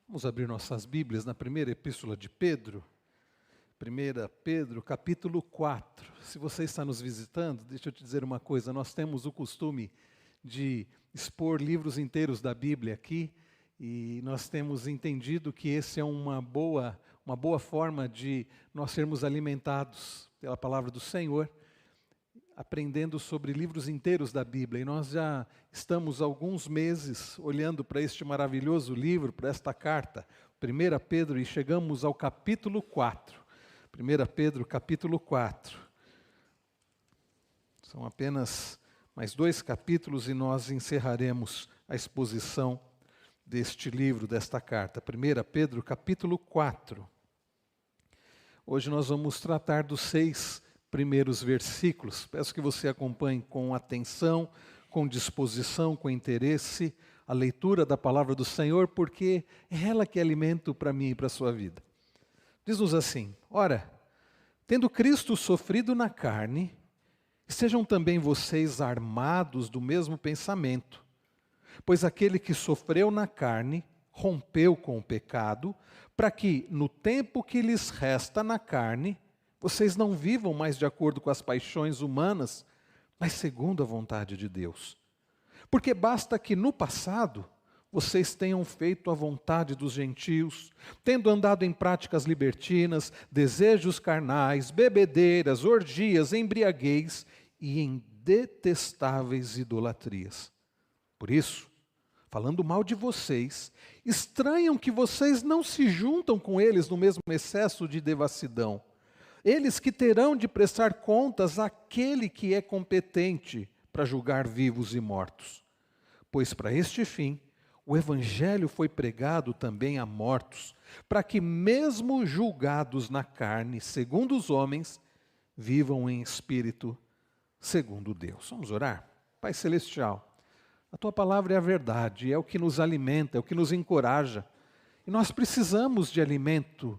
Vamos abrir nossas Bíblias na primeira epístola de Pedro, 1 Pedro, capítulo 4. Se você está nos visitando, deixa eu te dizer uma coisa, nós temos o costume de expor livros inteiros da Bíblia aqui, e nós temos entendido que esse é uma boa forma de nós sermos alimentados pela palavra do Senhor, aprendendo sobre livros inteiros da Bíblia. E nós já estamos há alguns meses olhando para este maravilhoso livro, para esta carta, 1 Pedro, e chegamos ao capítulo 4. 1 Pedro, capítulo 4. São apenas mais 2 capítulos e nós encerraremos a exposição deste livro, desta carta. 1 Pedro, capítulo 4. Hoje nós vamos tratar dos 6 primeiros versículos. Peço que você acompanhe com atenção, com disposição, com interesse, a leitura da palavra do Senhor, porque é ela que é alimento para mim e para a sua vida. Diz-nos assim: ora, tendo Cristo sofrido na carne, estejam também vocês armados do mesmo pensamento, pois aquele que sofreu na carne rompeu com o pecado, para que, no tempo que lhes resta na carne, vocês não vivam mais de acordo com as paixões humanas, mas segundo a vontade de Deus. Porque basta que no passado vocês tenham feito a vontade dos gentios, tendo andado em práticas libertinas, desejos carnais, bebedeiras, orgias, embriaguez e em detestáveis idolatrias. Por isso, falando mal de vocês, estranham que vocês não se juntam com eles no mesmo excesso de devassidão. Eles que terão de prestar contas àquele que é competente para julgar vivos e mortos. Pois para este fim, o Evangelho foi pregado também a mortos, para que mesmo julgados na carne, segundo os homens, vivam em espírito, segundo Deus. Vamos orar? Pai Celestial, a Tua palavra é a verdade, é o que nos alimenta, é o que nos encoraja. E nós precisamos de alimento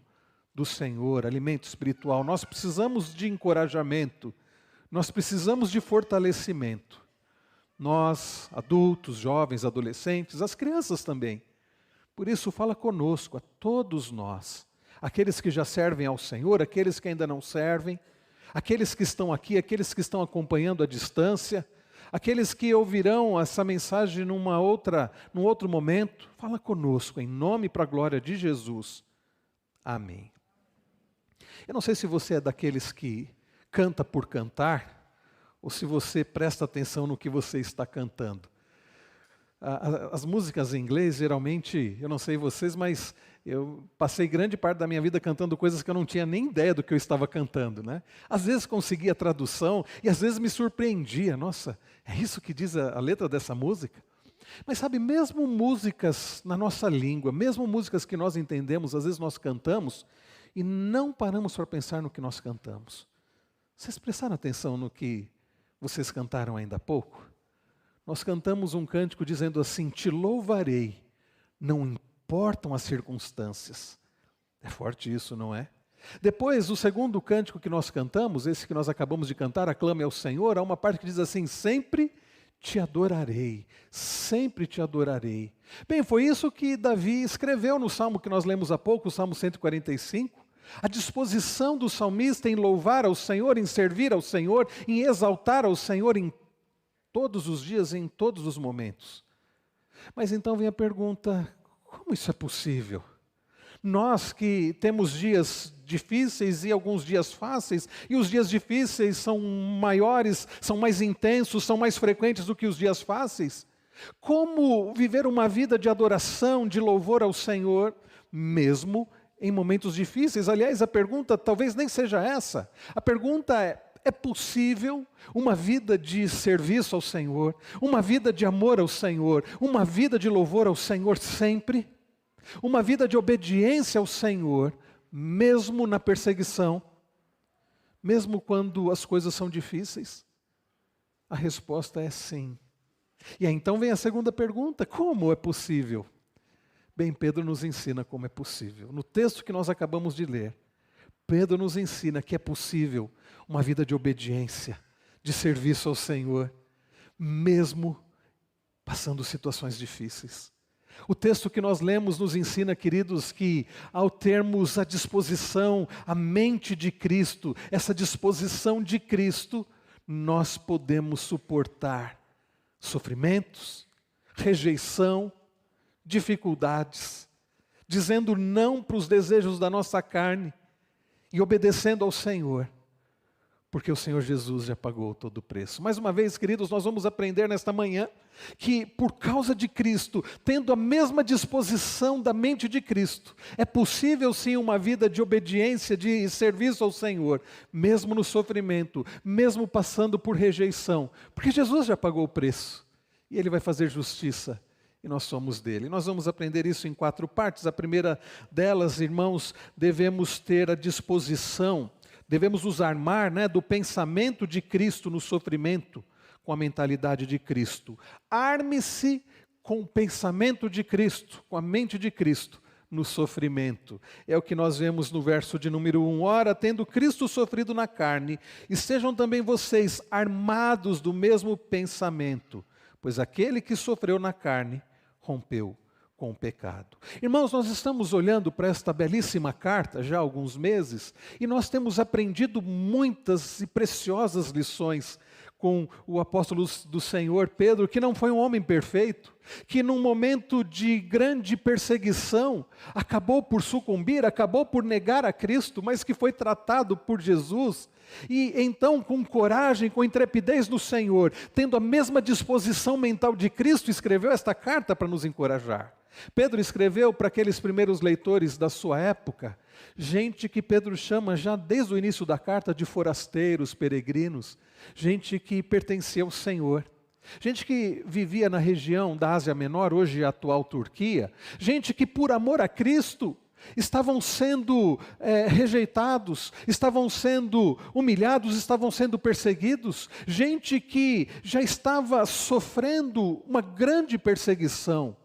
do Senhor, alimento espiritual. Nós precisamos de encorajamento, nós precisamos de fortalecimento. Nós, adultos, jovens, adolescentes, as crianças também. Por isso, fala conosco, a todos nós, aqueles que já servem ao Senhor, aqueles que ainda não servem, aqueles que estão aqui, aqueles que estão acompanhando à distância, aqueles que ouvirão essa mensagem num outro momento. Fala conosco, em nome e para a glória de Jesus. Amém. Eu não sei se você é daqueles que canta por cantar, ou se você presta atenção no que você está cantando. As músicas em inglês, geralmente, eu não sei vocês, mas eu passei grande parte da minha vida cantando coisas que eu não tinha nem ideia do que eu estava cantando, né? Às vezes conseguia a tradução e às vezes me surpreendia. Nossa, é isso que diz a letra dessa música? Mas sabe, mesmo músicas na nossa língua, mesmo músicas que nós entendemos, às vezes nós cantamos e não paramos para pensar no que nós cantamos. Vocês prestaram atenção no que vocês cantaram ainda há pouco? Nós cantamos um cântico dizendo assim: te louvarei, não importam as circunstâncias. É forte isso, não é? Depois, o segundo cântico que nós cantamos, esse que nós acabamos de cantar, Aclame ao Senhor, há uma parte que diz assim: sempre te adorarei, sempre te adorarei. Bem, foi isso que Davi escreveu no salmo que nós lemos há pouco, o Salmo 145. A disposição do salmista em louvar ao Senhor, em servir ao Senhor, em exaltar ao Senhor em todos os dias, em todos os momentos. Mas então vem a pergunta: como isso é possível? Nós que temos dias difíceis e alguns dias fáceis, e os dias difíceis são maiores, são mais intensos, são mais frequentes do que os dias fáceis. Como viver uma vida de adoração, de louvor ao Senhor, mesmo em momentos difíceis? Aliás, a pergunta talvez nem seja essa. A pergunta é possível uma vida de serviço ao Senhor, uma vida de amor ao Senhor, uma vida de louvor ao Senhor sempre? Uma vida de obediência ao Senhor, mesmo na perseguição, mesmo quando as coisas são difíceis? A resposta é sim. E aí então vem a segunda pergunta: como é possível? Bem, Pedro nos ensina como é possível. No texto que nós acabamos de ler, Pedro nos ensina que é possível uma vida de obediência, de serviço ao Senhor, mesmo passando situações difíceis. O texto que nós lemos nos ensina, queridos, que ao termos a disposição, a mente de Cristo, essa disposição de Cristo, nós podemos suportar sofrimentos, rejeição, dificuldades, dizendo não para os desejos da nossa carne e obedecendo ao Senhor, porque o Senhor Jesus já pagou todo o preço. Mais uma vez, queridos, nós vamos aprender nesta manhã que por causa de Cristo, tendo a mesma disposição da mente de Cristo, é possível sim uma vida de obediência, de serviço ao Senhor, mesmo no sofrimento, mesmo passando por rejeição, porque Jesus já pagou o preço e Ele vai fazer justiça. E nós somos dele. Nós vamos aprender isso em 4 partes. A primeira delas, irmãos, devemos ter a disposição, devemos nos armar, do pensamento de Cristo no sofrimento, com a mentalidade de Cristo. Arme-se com o pensamento de Cristo, com a mente de Cristo no sofrimento. É o que nós vemos no verso de número 1. Ora, tendo Cristo sofrido na carne, estejam também vocês armados do mesmo pensamento, pois aquele que sofreu na carne rompeu com o pecado. Irmãos, nós estamos olhando para esta belíssima carta já há alguns meses e nós temos aprendido muitas e preciosas lições com o apóstolo do Senhor, Pedro, que não foi um homem perfeito, que num momento de grande perseguição acabou por sucumbir, acabou por negar a Cristo, mas que foi tratado por Jesus. E então, com coragem, com intrepidez no Senhor, tendo a mesma disposição mental de Cristo, escreveu esta carta para nos encorajar. Pedro escreveu para aqueles primeiros leitores da sua época, gente que Pedro chama já desde o início da carta de forasteiros, peregrinos, gente que pertencia ao Senhor, gente que vivia na região da Ásia Menor, hoje a atual Turquia, gente que por amor a Cristo estavam sendo rejeitados, estavam sendo humilhados, estavam sendo perseguidos, gente que já estava sofrendo uma grande perseguição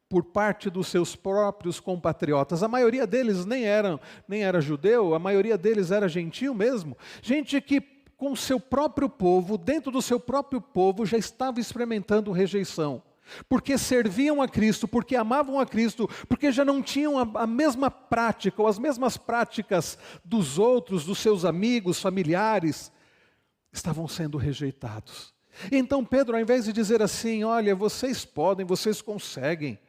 por parte dos seus próprios compatriotas. A maioria deles nem era judeu, a maioria deles era gentil mesmo, gente que com o seu próprio povo, dentro do seu próprio povo, já estava experimentando rejeição. Porque serviam a Cristo, porque amavam a Cristo, porque já não tinham a mesma prática, ou as mesmas práticas dos outros, dos seus amigos, familiares, estavam sendo rejeitados. Então Pedro, ao invés de dizer assim, olha, vocês podem, vocês conseguem,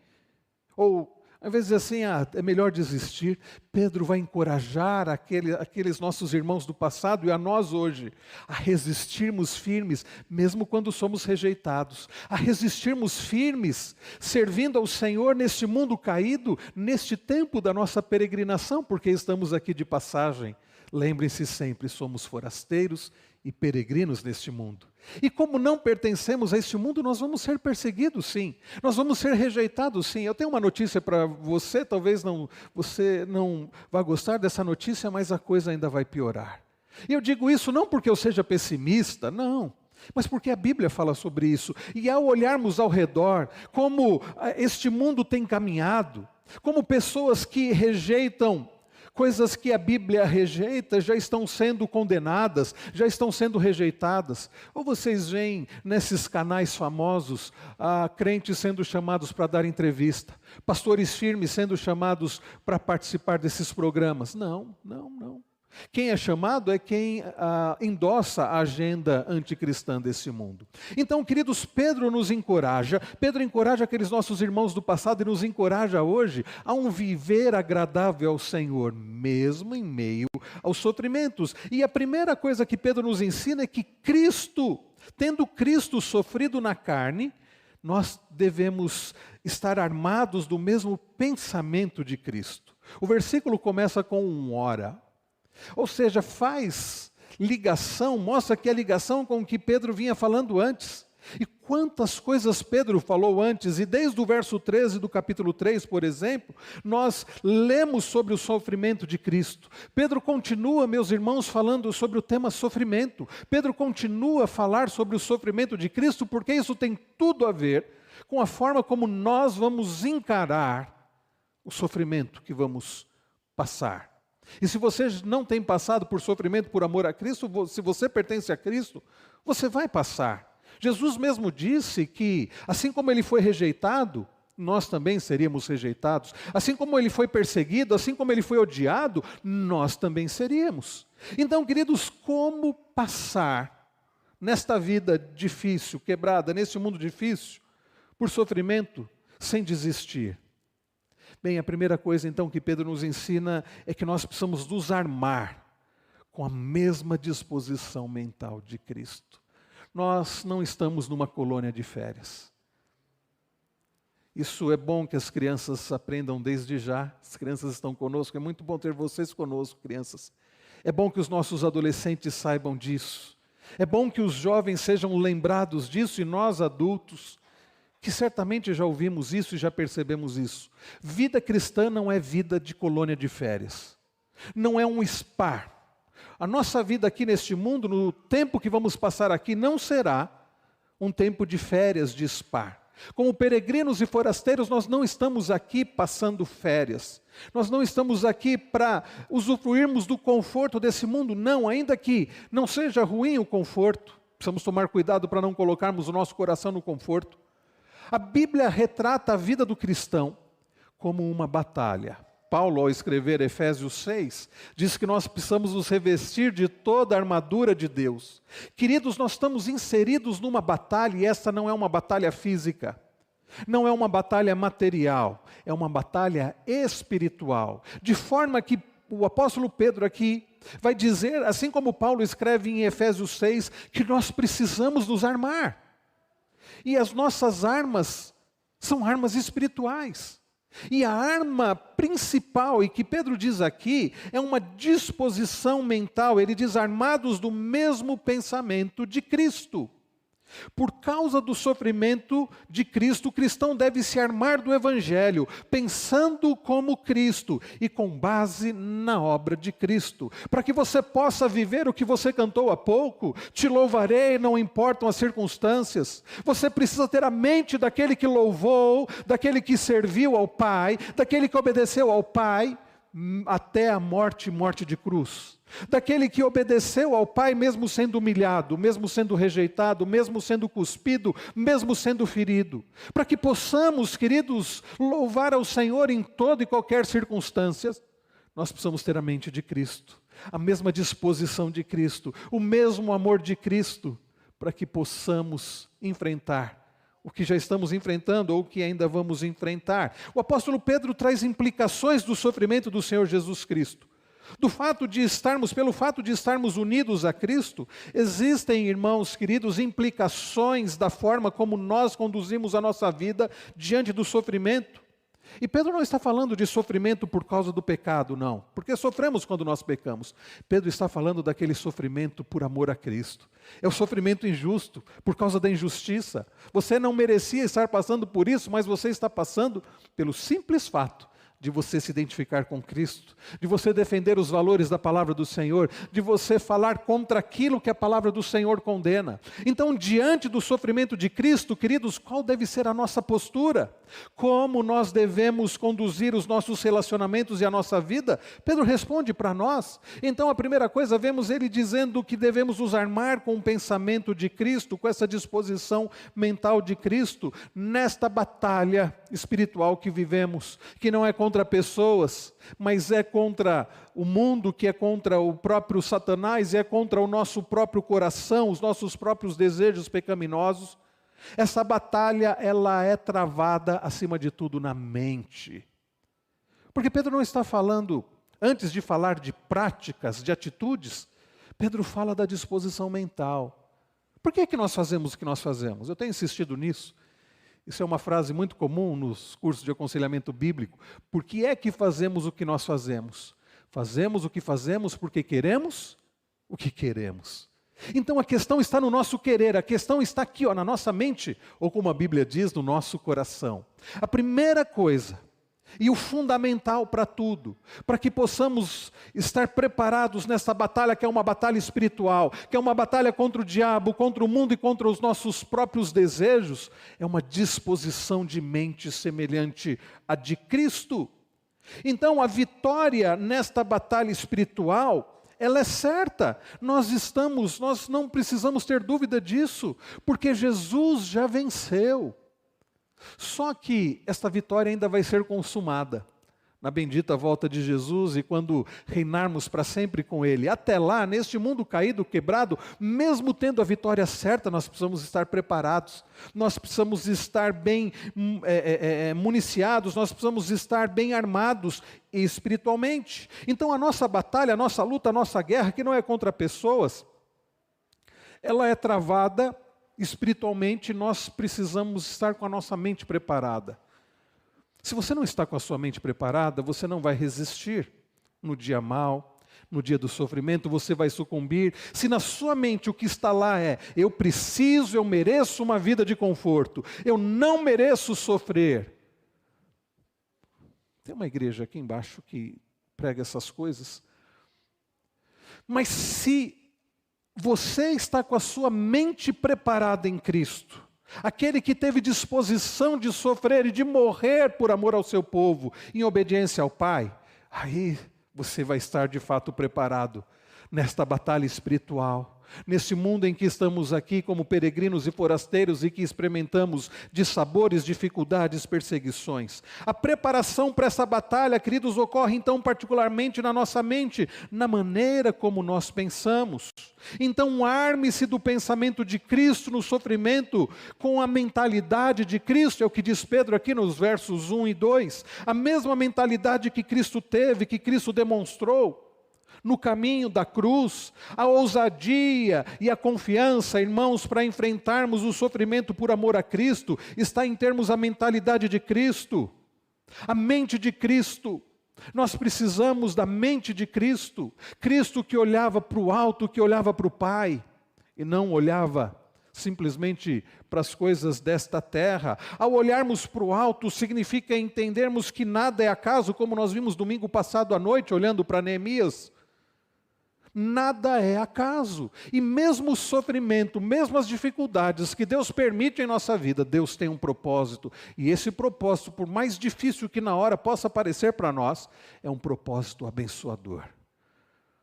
ou ao invés de dizer assim, é melhor desistir, Pedro vai encorajar aqueles nossos irmãos do passado e a nós hoje, a resistirmos firmes, mesmo quando somos rejeitados, a resistirmos firmes, servindo ao Senhor neste mundo caído, neste tempo da nossa peregrinação, porque estamos aqui de passagem. Lembrem-se sempre, somos forasteiros e peregrinos neste mundo. E como não pertencemos a este mundo, nós vamos ser perseguidos, sim. Nós vamos ser rejeitados, sim. Eu tenho uma notícia para você, talvez você não vá gostar dessa notícia, mas a coisa ainda vai piorar. E eu digo isso não porque eu seja pessimista, não. Mas porque a Bíblia fala sobre isso. E ao olharmos ao redor, como este mundo tem caminhado, como pessoas que rejeitam coisas que a Bíblia rejeita já estão sendo condenadas, já estão sendo rejeitadas. Ou vocês veem nesses canais famosos, crentes sendo chamados para dar entrevista, pastores firmes sendo chamados para participar desses programas. Não. Quem é chamado é quem endossa a agenda anticristã desse mundo. Então, queridos, Pedro encoraja aqueles nossos irmãos do passado e nos encoraja hoje a um viver agradável ao Senhor, mesmo em meio aos sofrimentos. E a primeira coisa que Pedro nos ensina é que Cristo, tendo Cristo sofrido na carne, nós devemos estar armados do mesmo pensamento de Cristo. O versículo começa com um ora. Ou seja, faz ligação, mostra que é ligação com o que Pedro vinha falando antes. E quantas coisas Pedro falou antes, e desde o verso 13 do capítulo 3, por exemplo, nós lemos sobre o sofrimento de Cristo. Pedro continua, meus irmãos, falando sobre o tema sofrimento. Pedro continua a falar sobre o sofrimento de Cristo, porque isso tem tudo a ver com a forma como nós vamos encarar o sofrimento que vamos passar. E se você não tem passado por sofrimento por amor a Cristo, se você pertence a Cristo, você vai passar. Jesus mesmo disse que, assim como ele foi rejeitado, nós também seríamos rejeitados. Assim como ele foi perseguido, assim como ele foi odiado, nós também seríamos. Então, queridos, como passar nesta vida difícil, quebrada, nesse mundo difícil, por sofrimento, sem desistir? Bem, a primeira coisa então que Pedro nos ensina é que nós precisamos nos armar com a mesma disposição mental de Cristo. Nós não estamos numa colônia de férias. Isso é bom que as crianças aprendam desde já. As crianças estão conosco, é muito bom ter vocês conosco, crianças. É bom que os nossos adolescentes saibam disso. É bom que os jovens sejam lembrados disso e nós adultos, que certamente já ouvimos isso e já percebemos isso. Vida cristã não é vida de colônia de férias. Não é um spa. A nossa vida aqui neste mundo, no tempo que vamos passar aqui, não será um tempo de férias, de spa. Como peregrinos e forasteiros, nós não estamos aqui passando férias. Nós não estamos aqui para usufruirmos do conforto desse mundo. Não, ainda que não seja ruim o conforto. Precisamos tomar cuidado para não colocarmos o nosso coração no conforto. A Bíblia retrata a vida do cristão como uma batalha. Paulo, ao escrever Efésios 6, diz que nós precisamos nos revestir de toda a armadura de Deus. Queridos, nós estamos inseridos numa batalha, e essa não é uma batalha física, não é uma batalha material, é uma batalha espiritual. De forma que o apóstolo Pedro aqui vai dizer, assim como Paulo escreve em Efésios 6, que nós precisamos nos armar. E as nossas armas são armas espirituais. E a arma principal, e que Pedro diz aqui, é uma disposição mental. Ele diz, armados do mesmo pensamento de Cristo. Por causa do sofrimento de Cristo, o cristão deve se armar do Evangelho, pensando como Cristo e com base na obra de Cristo. Para que você possa viver o que você cantou há pouco, te louvarei, não importam as circunstâncias. Você precisa ter a mente daquele que louvou, daquele que serviu ao Pai, daquele que obedeceu ao Pai, até a morte de cruz. Daquele que obedeceu ao Pai mesmo sendo humilhado, mesmo sendo rejeitado, mesmo sendo cuspido, mesmo sendo ferido. Para que possamos, queridos, louvar ao Senhor em toda e qualquer circunstância, nós precisamos ter a mente de Cristo, a mesma disposição de Cristo, o mesmo amor de Cristo, para que possamos enfrentar o que já estamos enfrentando ou o que ainda vamos enfrentar. O apóstolo Pedro traz implicações do sofrimento do Senhor Jesus Cristo. Pelo fato de estarmos unidos a Cristo, existem, irmãos queridos, implicações da forma como nós conduzimos a nossa vida diante do sofrimento. E Pedro não está falando de sofrimento por causa do pecado, não, porque sofremos quando nós pecamos. Pedro está falando daquele sofrimento por amor a Cristo. É o sofrimento injusto, por causa da injustiça. Você não merecia estar passando por isso, mas você está passando pelo simples fato de você se identificar com Cristo, de você defender os valores da palavra do Senhor, de você falar contra aquilo que a palavra do Senhor condena. Então, diante do sofrimento de Cristo, queridos, qual deve ser a nossa postura? Como nós devemos conduzir os nossos relacionamentos e a nossa vida? Pedro responde para nós. Então, a primeira coisa, vemos ele dizendo que devemos nos armar com o pensamento de Cristo, com essa disposição mental de Cristo, nesta batalha espiritual que vivemos, que não é contra pessoas, mas é contra o mundo, que é contra o próprio Satanás, é contra o nosso próprio coração, os nossos próprios desejos pecaminosos. Essa batalha, ela é travada, acima de tudo, na mente. Porque Pedro não está falando, antes de falar de práticas, de atitudes, Pedro fala da disposição mental. Por que nós fazemos o que nós fazemos? Eu tenho insistido nisso. Isso é uma frase muito comum nos cursos de aconselhamento bíblico. Por que é que fazemos o que nós fazemos? Fazemos o que fazemos porque queremos o que queremos. Então a questão está no nosso querer, a questão está aqui, na nossa mente, ou como a Bíblia diz, no nosso coração. A primeira coisa, e o fundamental para tudo, para que possamos estar preparados nessa batalha, que é uma batalha espiritual, que é uma batalha contra o diabo, contra o mundo e contra os nossos próprios desejos, é uma disposição de mente semelhante à de Cristo. Então a vitória nesta batalha espiritual ela é certa. Nós não precisamos ter dúvida disso, porque Jesus já venceu. Só que esta vitória ainda vai ser consumada na bendita volta de Jesus e quando reinarmos para sempre com Ele. Até lá, neste mundo caído, quebrado, mesmo tendo a vitória certa, nós precisamos estar preparados, nós precisamos estar bem municiados, nós precisamos estar bem armados espiritualmente. Então a nossa batalha, a nossa luta, a nossa guerra, que não é contra pessoas, ela é travada espiritualmente. Nós precisamos estar com a nossa mente preparada. Se você não está com a sua mente preparada, você não vai resistir no dia mau, no dia do sofrimento, você vai sucumbir. Se na sua mente o que está lá é, eu mereço uma vida de conforto, eu não mereço sofrer. Tem uma igreja aqui embaixo que prega essas coisas. Mas se você está com a sua mente preparada em Cristo, aquele que teve disposição de sofrer e de morrer por amor ao seu povo, em obediência ao Pai, aí você vai estar de fato preparado nesta batalha espiritual, nesse mundo em que estamos aqui como peregrinos e forasteiros e que experimentamos dissabores, dificuldades, perseguições. A preparação para essa batalha, queridos, ocorre então particularmente na nossa mente, na maneira como nós pensamos. Então arme-se do pensamento de Cristo no sofrimento com a mentalidade de Cristo, é o que diz Pedro aqui nos versos 1 e 2, a mesma mentalidade que Cristo teve, que Cristo demonstrou no caminho da cruz, a ousadia e a confiança, irmãos, para enfrentarmos o sofrimento por amor a Cristo, está em termos a mentalidade de Cristo, a mente de Cristo. Nós precisamos da mente de Cristo, Cristo que olhava para o alto, que olhava para o Pai, e não olhava simplesmente para as coisas desta terra. Ao olharmos para o alto, significa entendermos que nada é acaso, como nós vimos domingo passado à noite, olhando para Neemias. Nada é acaso, e mesmo o sofrimento, mesmo as dificuldades que Deus permite em nossa vida, Deus tem um propósito, e esse propósito, por mais difícil que na hora possa parecer para nós, é um propósito abençoador,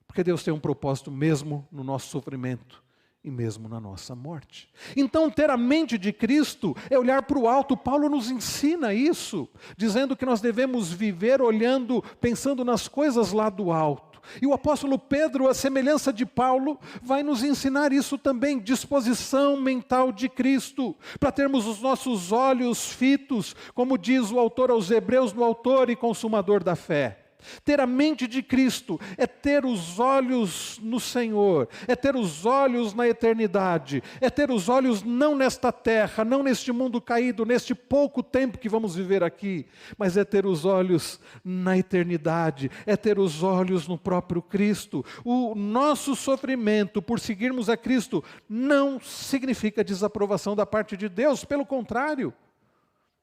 porque Deus tem um propósito mesmo no nosso sofrimento, e mesmo na nossa morte. Então ter a mente de Cristo é olhar para o alto. Paulo nos ensina isso, dizendo que nós devemos viver olhando, pensando nas coisas lá do alto. E o apóstolo Pedro, a semelhança de Paulo, vai nos ensinar isso também, disposição mental de Cristo, para termos os nossos olhos fitos, como diz o autor aos Hebreus, no autor e consumador da fé. Ter a mente de Cristo é ter os olhos no Senhor, é ter os olhos na eternidade, é ter os olhos não nesta terra, não neste mundo caído, neste pouco tempo que vamos viver aqui, mas é ter os olhos na eternidade, é ter os olhos no próprio Cristo. O nosso sofrimento por seguirmos a Cristo não significa desaprovação da parte de Deus, pelo contrário.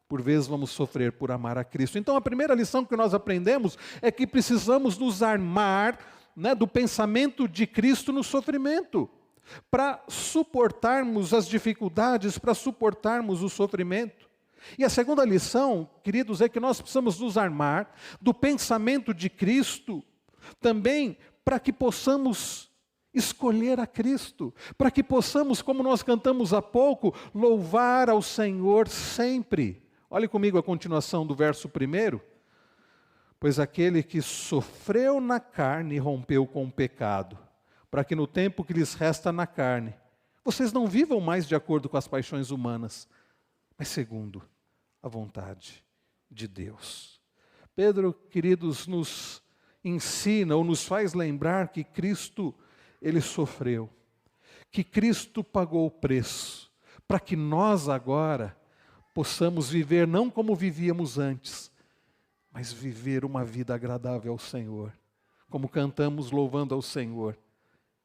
Por vezes vamos sofrer por amar a Cristo. Então a primeira lição que nós aprendemos é que precisamos nos armar, do pensamento de Cristo no sofrimento, para suportarmos as dificuldades, para suportarmos o sofrimento. E a segunda lição, queridos, é que nós precisamos nos armar do pensamento de Cristo também para que possamos escolher a Cristo, para que possamos, como nós cantamos há pouco, louvar ao Senhor sempre. Olhe comigo a continuação do verso 1. Pois aquele que sofreu na carne rompeu com o pecado, para que no tempo que lhes resta na carne, vocês não vivam mais de acordo com as paixões humanas, mas segundo a vontade de Deus. Pedro, queridos, nos ensina ou nos faz lembrar que Cristo, Ele sofreu, que Cristo pagou o preço, para que nós agora possamos viver não como vivíamos antes, mas viver uma vida agradável ao Senhor, como cantamos louvando ao Senhor,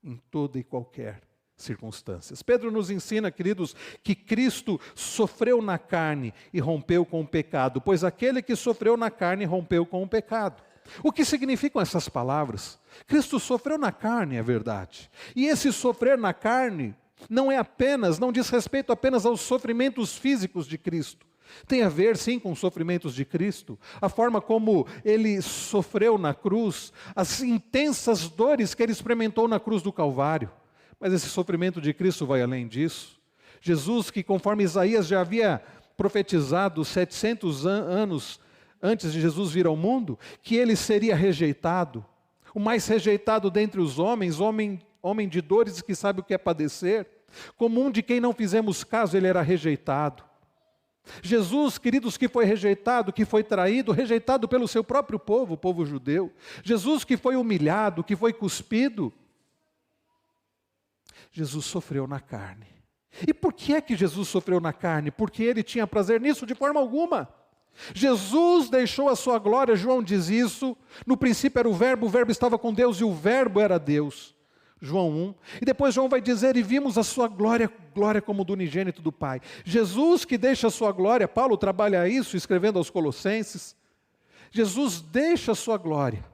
em toda e qualquer circunstância. Pedro nos ensina, queridos, que Cristo sofreu na carne e rompeu com o pecado, pois aquele que sofreu na carne rompeu com o pecado. O que significam essas palavras? Cristo sofreu na carne, é verdade, e esse sofrer na carne não diz respeito apenas aos sofrimentos físicos de Cristo, Tem a ver, sim, com os sofrimentos de Cristo, a forma como Ele sofreu na cruz, as intensas dores que Ele experimentou na cruz do Calvário. Mas esse sofrimento de Cristo vai além disso. Jesus, que conforme Isaías já havia profetizado 700 anos antes de Jesus vir ao mundo, que Ele seria rejeitado, o mais rejeitado dentre os homens, homem de dores que sabe o que é padecer, como um de quem não fizemos caso, Ele era rejeitado. Jesus, queridos, que foi rejeitado, que foi traído, rejeitado pelo seu próprio povo, o povo judeu. Jesus que foi humilhado, que foi cuspido. Jesus sofreu na carne. E por que é que Jesus sofreu na carne? Porque Ele tinha prazer nisso de forma alguma. Jesus deixou a sua glória, João diz isso, no princípio era o verbo estava com Deus e o verbo era Deus. João 1, e depois João vai dizer, e vimos a sua glória como do unigênito do Pai. Jesus que deixa a sua glória, Paulo trabalha isso escrevendo aos Colossenses, Jesus deixa a sua glória,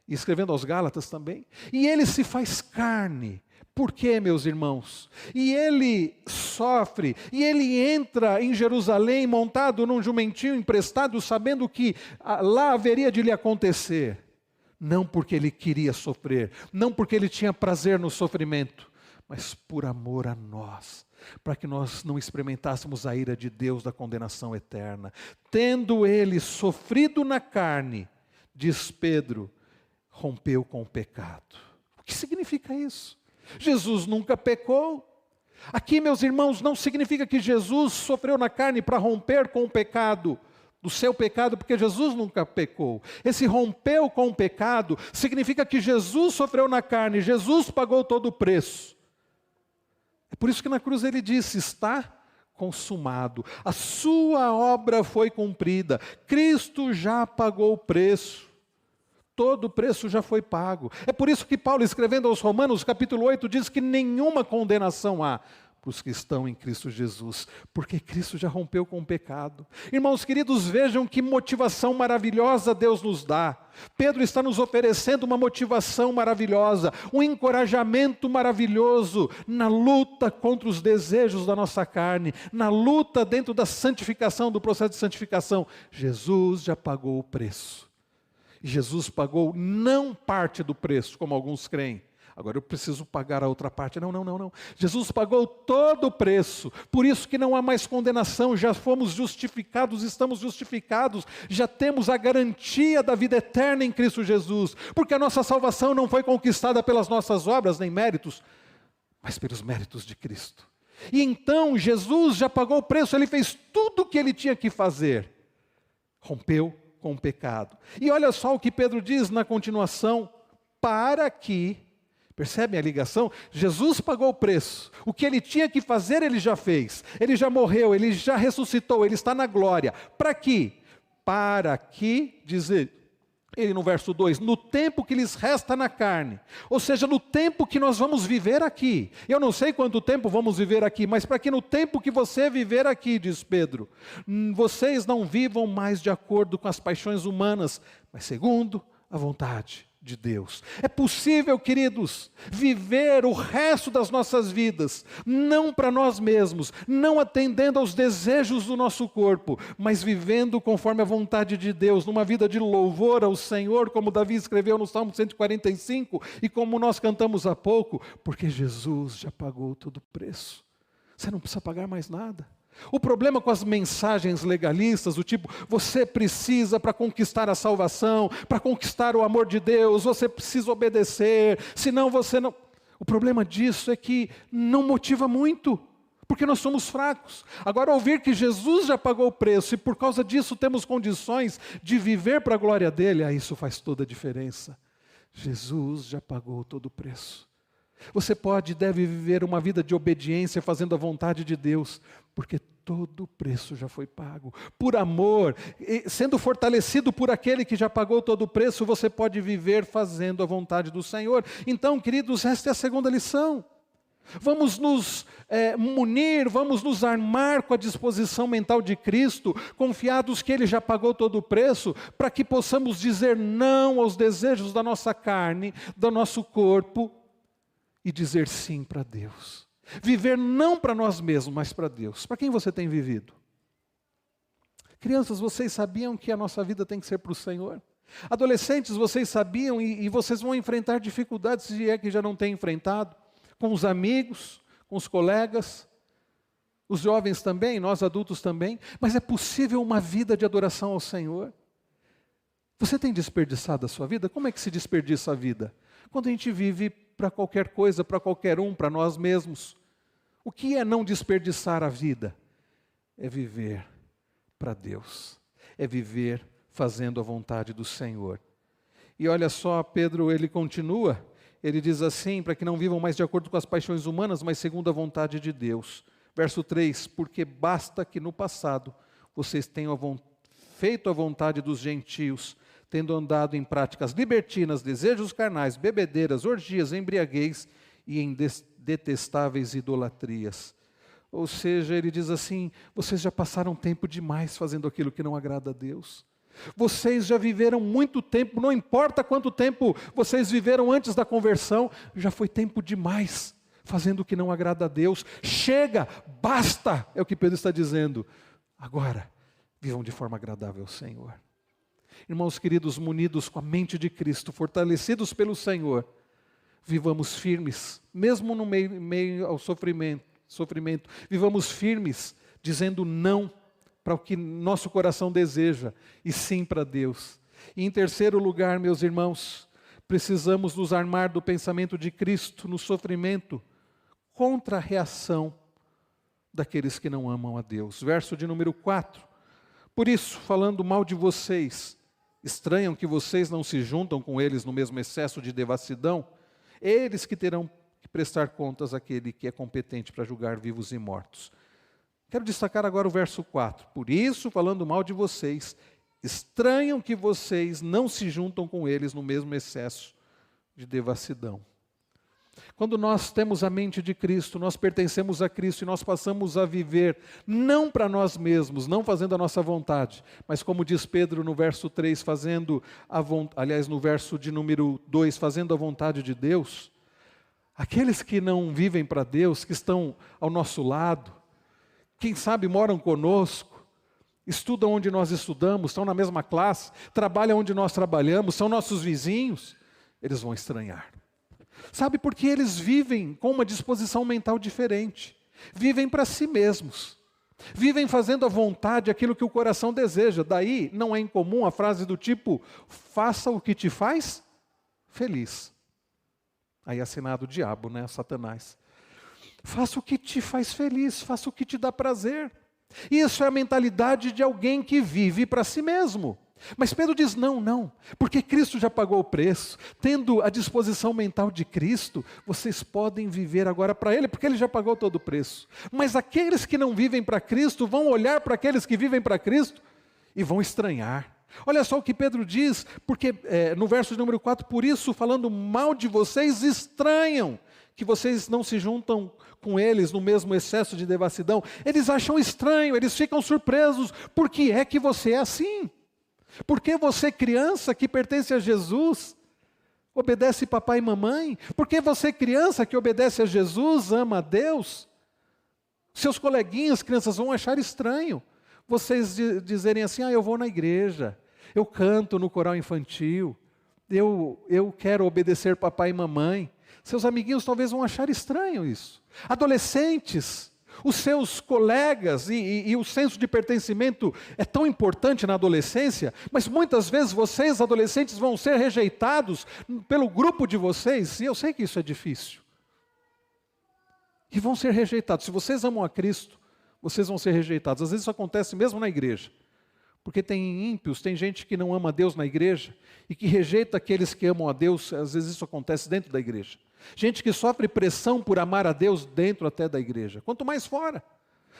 e escrevendo aos Gálatas também, e Ele se faz carne. Por quê, meus irmãos? E Ele sofre, e Ele entra em Jerusalém montado num jumentinho emprestado, sabendo que lá haveria de lhe acontecer. Não porque Ele queria sofrer, não porque Ele tinha prazer no sofrimento, mas por amor a nós, para que nós não experimentássemos a ira de Deus da condenação eterna. Tendo Ele sofrido na carne, diz Pedro, rompeu com o pecado. O que significa isso? Jesus nunca pecou. Aqui, meus irmãos, não significa que Jesus sofreu na carne para romper com o pecado, do seu pecado, porque Jesus nunca pecou. Esse rompeu com o pecado significa que Jesus sofreu na carne, Jesus pagou todo o preço. É por isso que na cruz Ele disse, está consumado, a sua obra foi cumprida, Cristo já pagou o preço. Todo o preço já foi pago. É por isso que Paulo, escrevendo aos Romanos, capítulo 8, diz que nenhuma condenação há para os que estão em Cristo Jesus, porque Cristo já rompeu com o pecado. Irmãos queridos, vejam que motivação maravilhosa Deus nos dá. Pedro está nos oferecendo uma motivação maravilhosa, um encorajamento maravilhoso na luta contra os desejos da nossa carne, na luta dentro da santificação, do processo de santificação. Jesus já pagou o preço. Jesus pagou não parte do preço, como alguns creem. Agora eu preciso pagar a outra parte. Não. Jesus pagou todo o preço. Por isso que não há mais condenação. Já fomos justificados, estamos justificados. Já temos a garantia da vida eterna em Cristo Jesus. Porque a nossa salvação não foi conquistada pelas nossas obras, nem méritos, mas pelos méritos de Cristo. E então Jesus já pagou o preço. Ele fez tudo o que Ele tinha que fazer. Rompeu com o pecado. E olha só o que Pedro diz na continuação. Para que... Percebem a ligação? Jesus pagou o preço. O que Ele tinha que fazer, Ele já fez. Ele já morreu, Ele já ressuscitou, Ele está na glória. Para quê? Para que, diz Ele no verso 2, no tempo que lhes resta na carne. Ou seja, no tempo que nós vamos viver aqui. Eu não sei quanto tempo vamos viver aqui, mas para que no tempo que você viver aqui, diz Pedro, vocês não vivam mais de acordo com as paixões humanas, mas segundo a vontade de Deus. É possível, queridos, viver o resto das nossas vidas, não para nós mesmos, não atendendo aos desejos do nosso corpo, mas vivendo conforme a vontade de Deus, numa vida de louvor ao Senhor, como Davi escreveu no Salmo 145, e como nós cantamos há pouco, porque Jesus já pagou todo o preço. Você não precisa pagar mais nada. O problema com as mensagens legalistas, do tipo, você precisa para conquistar a salvação, para conquistar o amor de Deus, você precisa obedecer, senão você não... O problema disso é que não motiva muito, porque nós somos fracos. Agora, ouvir que Jesus já pagou o preço e por causa disso temos condições de viver para a glória dEle, isso faz toda a diferença. Jesus já pagou todo o preço. Você pode e deve viver uma vida de obediência fazendo a vontade de Deus, porque todo o preço já foi pago. Por amor, sendo fortalecido por aquele que já pagou todo o preço, você pode viver fazendo a vontade do Senhor. Então, queridos, esta é a segunda lição. Vamos nos munir, vamos nos armar com a disposição mental de Cristo, confiados que Ele já pagou todo o preço, para que possamos dizer não aos desejos da nossa carne, do nosso corpo, e dizer sim para Deus. Viver não para nós mesmos, mas para Deus. Para quem você tem vivido? Crianças, vocês sabiam que a nossa vida tem que ser para o Senhor? Adolescentes, vocês sabiam e vocês vão enfrentar dificuldades, se é que já não têm enfrentado, com os amigos, com os colegas, os jovens também, nós adultos também, mas é possível uma vida de adoração ao Senhor. Você tem desperdiçado a sua vida? Como é que se desperdiça a vida? Quando a gente vive para qualquer coisa, para qualquer um, para nós mesmos. O que é não desperdiçar a vida? É viver para Deus, é viver fazendo a vontade do Senhor. E olha só, Pedro, ele continua, ele diz assim, para que não vivam mais de acordo com as paixões humanas, mas segundo a vontade de Deus. Verso 3, porque basta que no passado vocês tenham feito a vontade dos gentios, tendo andado em práticas libertinas, desejos carnais, bebedeiras, orgias, embriaguez e em detestáveis idolatrias. Ou seja, ele diz assim, vocês já passaram tempo demais fazendo aquilo que não agrada a Deus. Vocês já viveram muito tempo, não importa quanto tempo vocês viveram antes da conversão, já foi tempo demais fazendo o que não agrada a Deus. Chega, basta, é o que Pedro está dizendo. Agora, vivam de forma agradável ao Senhor. Irmãos queridos, munidos com a mente de Cristo, fortalecidos pelo Senhor, vivamos firmes, mesmo no meio ao sofrimento, vivamos firmes, dizendo não para o que nosso coração deseja, e sim para Deus. E em terceiro lugar, meus irmãos, precisamos nos armar do pensamento de Cristo no sofrimento, contra a reação daqueles que não amam a Deus. Verso de número 4. Por isso, falando mal de vocês, estranham que vocês não se juntam com eles no mesmo excesso de devassidão, eles que terão que prestar contas àquele que é competente para julgar vivos e mortos. Quero destacar agora o verso 4. Por isso, falando mal de vocês, estranham que vocês não se juntam com eles no mesmo excesso de devassidão. Quando nós temos a mente de Cristo, nós pertencemos a Cristo e nós passamos a viver não para nós mesmos, não fazendo a nossa vontade, mas como diz Pedro no verso 3, no verso de número 2, fazendo a vontade de Deus, aqueles que não vivem para Deus, que estão ao nosso lado, quem sabe moram conosco, estudam onde nós estudamos, estão na mesma classe, trabalham onde nós trabalhamos, são nossos vizinhos, eles vão estranhar. Sabe, porque eles vivem com uma disposição mental diferente, vivem para si mesmos, vivem fazendo à vontade aquilo que o coração deseja. Daí não é incomum a frase do tipo, faça o que te faz feliz. Aí é assinado o diabo, né, Satanás. Faça o que te faz feliz, faça o que te dá prazer. Isso é a mentalidade de alguém que vive para si mesmo. Mas Pedro diz, não, porque Cristo já pagou o preço. Tendo a disposição mental de Cristo, vocês podem viver agora para Ele, porque Ele já pagou todo o preço. Mas aqueles que não vivem para Cristo, vão olhar para aqueles que vivem para Cristo e vão estranhar. Olha só o que Pedro diz, porque no verso de número 4, por isso, falando mal de vocês, estranham que vocês não se juntam com eles no mesmo excesso de devassidão. Eles acham estranho, eles ficam surpresos. Por que é que você é assim? Por que você, criança que pertence a Jesus, obedece papai e mamãe? Por que você, criança que obedece a Jesus, ama a Deus? Seus coleguinhas, crianças, vão achar estranho vocês dizerem assim, eu vou na igreja, eu canto no coral infantil, eu quero obedecer papai e mamãe. Seus amiguinhos talvez vão achar estranho isso. Adolescentes, os seus colegas e o senso de pertencimento é tão importante na adolescência, mas muitas vezes vocês, adolescentes, vão ser rejeitados pelo grupo de vocês, e eu sei que isso é difícil. E vão ser rejeitados. Se vocês amam a Cristo, vocês vão ser rejeitados. Às vezes isso acontece mesmo na igreja. Porque tem ímpios, tem gente que não ama a Deus na igreja e que rejeita aqueles que amam a Deus, às vezes isso acontece dentro da igreja. Gente que sofre pressão por amar a Deus dentro até da igreja, quanto mais fora.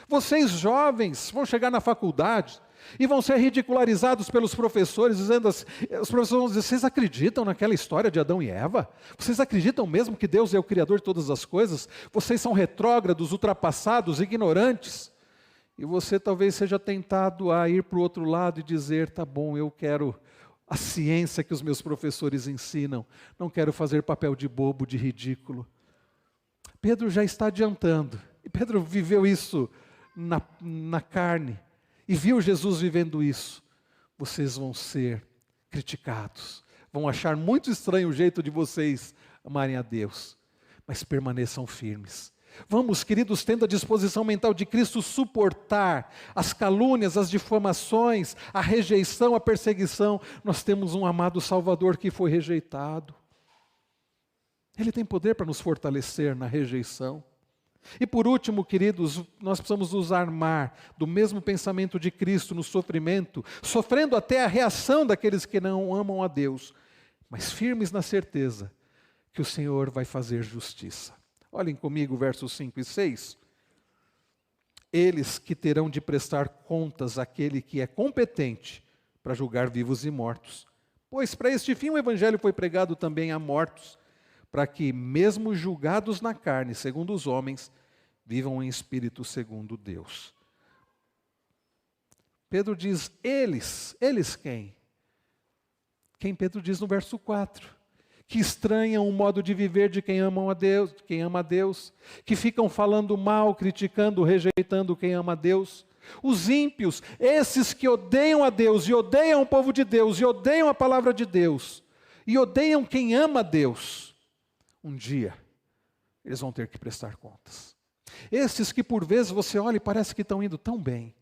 Vocês jovens vão chegar na faculdade e vão ser ridicularizados pelos professores, dizendo assim, os professores vão dizer, vocês acreditam naquela história de Adão e Eva? Vocês acreditam mesmo que Deus é o Criador de todas as coisas? Vocês são retrógrados, ultrapassados, ignorantes. E você talvez seja tentado a ir para o outro lado e dizer, tá bom, eu quero a ciência que os meus professores ensinam, não quero fazer papel de bobo, de ridículo. Pedro já está adiantando, e Pedro viveu isso na carne, e viu Jesus vivendo isso, vocês vão ser criticados. Vão achar muito estranho o jeito de vocês amarem a Deus. Mas permaneçam firmes. Vamos, queridos, tendo a disposição mental de Cristo, suportar as calúnias, as difamações, a rejeição, a perseguição. Nós temos um amado Salvador que foi rejeitado. Ele tem poder para nos fortalecer na rejeição. E por último, queridos, nós precisamos nos armar do mesmo pensamento de Cristo no sofrimento, sofrendo até a reação daqueles que não amam a Deus, mas firmes na certeza que o Senhor vai fazer justiça. Olhem comigo versos 5 e 6. Eles que terão de prestar contas àquele que é competente para julgar vivos e mortos. Pois para este fim o Evangelho foi pregado também a mortos, para que, mesmo julgados na carne, segundo os homens, vivam em espírito segundo Deus. Pedro diz, eles quem? Quem Pedro diz no verso 4. Que estranham o modo de viver de quem ama a Deus, que ficam falando mal, criticando, rejeitando quem ama a Deus. Os ímpios, esses que odeiam a Deus, e odeiam o povo de Deus, e odeiam a palavra de Deus, e odeiam quem ama a Deus, um dia eles vão ter que prestar contas. Esses que por vezes você olha e parece que estão indo tão bem,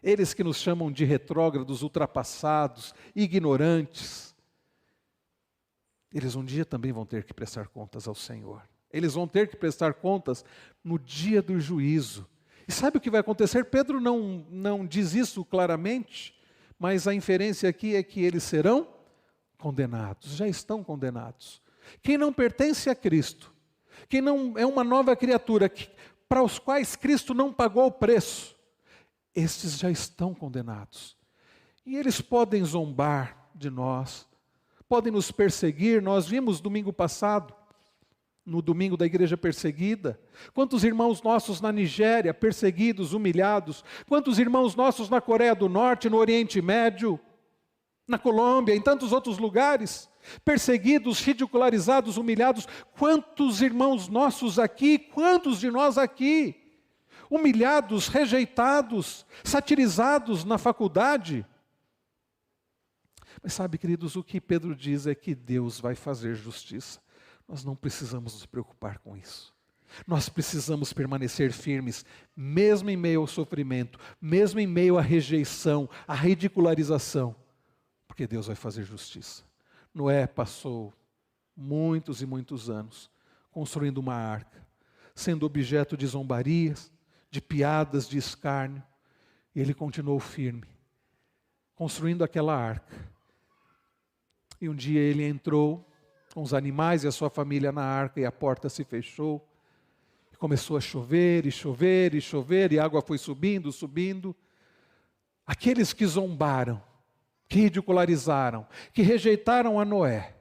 eles que nos chamam de retrógrados, ultrapassados, ignorantes, eles um dia também vão ter que prestar contas ao Senhor. Eles vão ter que prestar contas no dia do juízo. E sabe o que vai acontecer? Pedro não diz isso claramente, mas a inferência aqui é que eles serão condenados, já estão condenados. Quem não pertence a Cristo, quem não é uma nova criatura, para os quais Cristo não pagou o preço, estes já estão condenados. E eles podem zombar de nós, podem nos perseguir. Nós vimos domingo passado, no domingo da igreja perseguida, quantos irmãos nossos na Nigéria, perseguidos, humilhados, quantos irmãos nossos na Coreia do Norte, no Oriente Médio, na Colômbia, em tantos outros lugares, perseguidos, ridicularizados, humilhados, quantos irmãos nossos aqui, quantos de nós aqui, humilhados, rejeitados, satirizados na faculdade. Mas sabe, queridos, o que Pedro diz é que Deus vai fazer justiça. Nós não precisamos nos preocupar com isso. Nós precisamos permanecer firmes, mesmo em meio ao sofrimento, mesmo em meio à rejeição, à ridicularização, porque Deus vai fazer justiça. Noé passou muitos e muitos anos construindo uma arca, sendo objeto de zombarias, de piadas, de escárnio, e ele continuou firme, construindo aquela arca. E um dia ele entrou com os animais e a sua família na arca e a porta se fechou. E começou a chover, e chover, e chover, e a água foi subindo, subindo. Aqueles que zombaram, que ridicularizaram, que rejeitaram a Noé,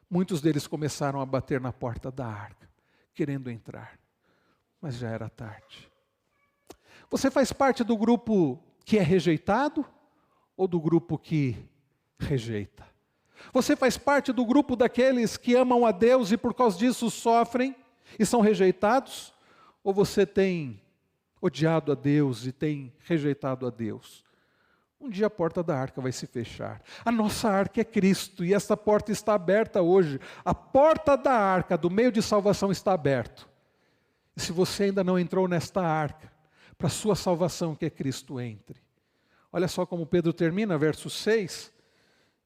muitos deles começaram a bater na porta da arca, querendo entrar. Mas já era tarde. Você faz parte do grupo que é rejeitado ou do grupo que rejeita? Você faz parte do grupo daqueles que amam a Deus e por causa disso sofrem e são rejeitados? Ou você tem odiado a Deus e tem rejeitado a Deus? Um dia a porta da arca vai se fechar. A nossa arca é Cristo e essa porta está aberta hoje. A porta da arca do meio de salvação está aberta. E se você ainda não entrou nesta arca, para a sua salvação que é Cristo, entre. Olha só como Pedro termina, verso 6.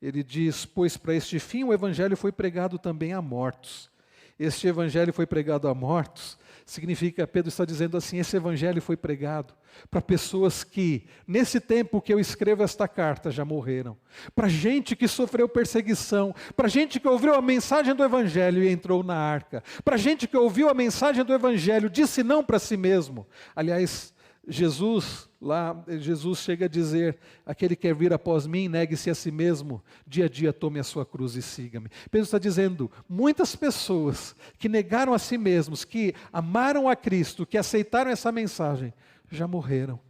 Ele diz, pois para este fim o Evangelho foi pregado também a mortos. Este Evangelho foi pregado a mortos, significa, Pedro está dizendo assim, esse Evangelho foi pregado para pessoas que, nesse tempo que eu escrevo esta carta, já morreram. Para gente que sofreu perseguição, para gente que ouviu a mensagem do Evangelho e entrou na arca, para gente que ouviu a mensagem do Evangelho, disse não para si mesmo. Aliás, Jesus chega a dizer, aquele que quer vir após mim, negue-se a si mesmo, dia a dia tome a sua cruz e siga-me. Pedro está dizendo, muitas pessoas que negaram a si mesmos, que amaram a Cristo, que aceitaram essa mensagem, já morreram.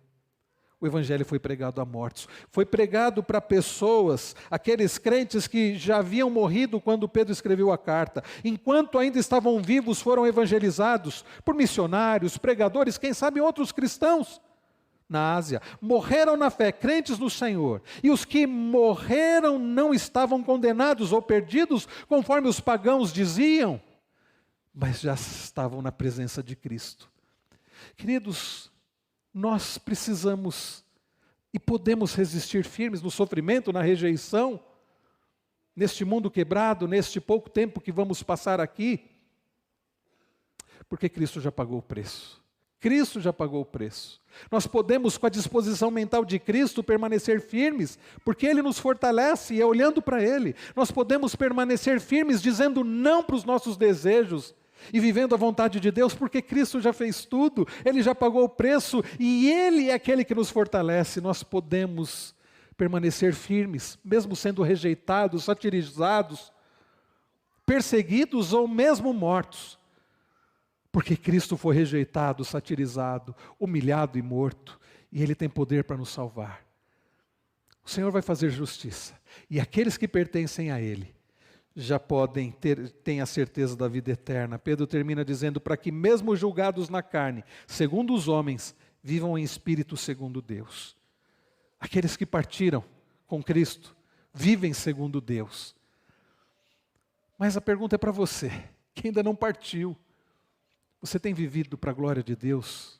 O Evangelho foi pregado a mortos. Foi pregado para pessoas, aqueles crentes que já haviam morrido quando Pedro escreveu a carta. Enquanto ainda estavam vivos, foram evangelizados por missionários, pregadores, quem sabe outros cristãos. na Ásia, morreram na fé, crentes no Senhor. E os que morreram não estavam condenados ou perdidos, conforme os pagãos diziam, mas já estavam na presença de Cristo. Queridos, nós precisamos e podemos resistir firmes no sofrimento, na rejeição, neste mundo quebrado, neste pouco tempo que vamos passar aqui, porque Cristo já pagou o preço. Cristo já pagou o preço. Nós podemos, com a disposição mental de Cristo, permanecer firmes, porque Ele nos fortalece e é olhando para Ele. Nós podemos permanecer firmes, dizendo não para os nossos desejos e vivendo a vontade de Deus, porque Cristo já fez tudo, Ele já pagou o preço e Ele é aquele que nos fortalece. Nós podemos permanecer firmes, mesmo sendo rejeitados, satirizados, perseguidos ou mesmo mortos. Porque Cristo foi rejeitado, satirizado, humilhado e morto, e Ele tem poder para nos salvar. O Senhor vai fazer justiça, e aqueles que pertencem a Ele já podem ter a certeza da vida eterna. Pedro termina dizendo, para que mesmo julgados na carne, segundo os homens, vivam em espírito segundo Deus. Aqueles que partiram com Cristo, vivem segundo Deus. Mas a pergunta é para você, que ainda não partiu. Você tem vivido para a glória de Deus?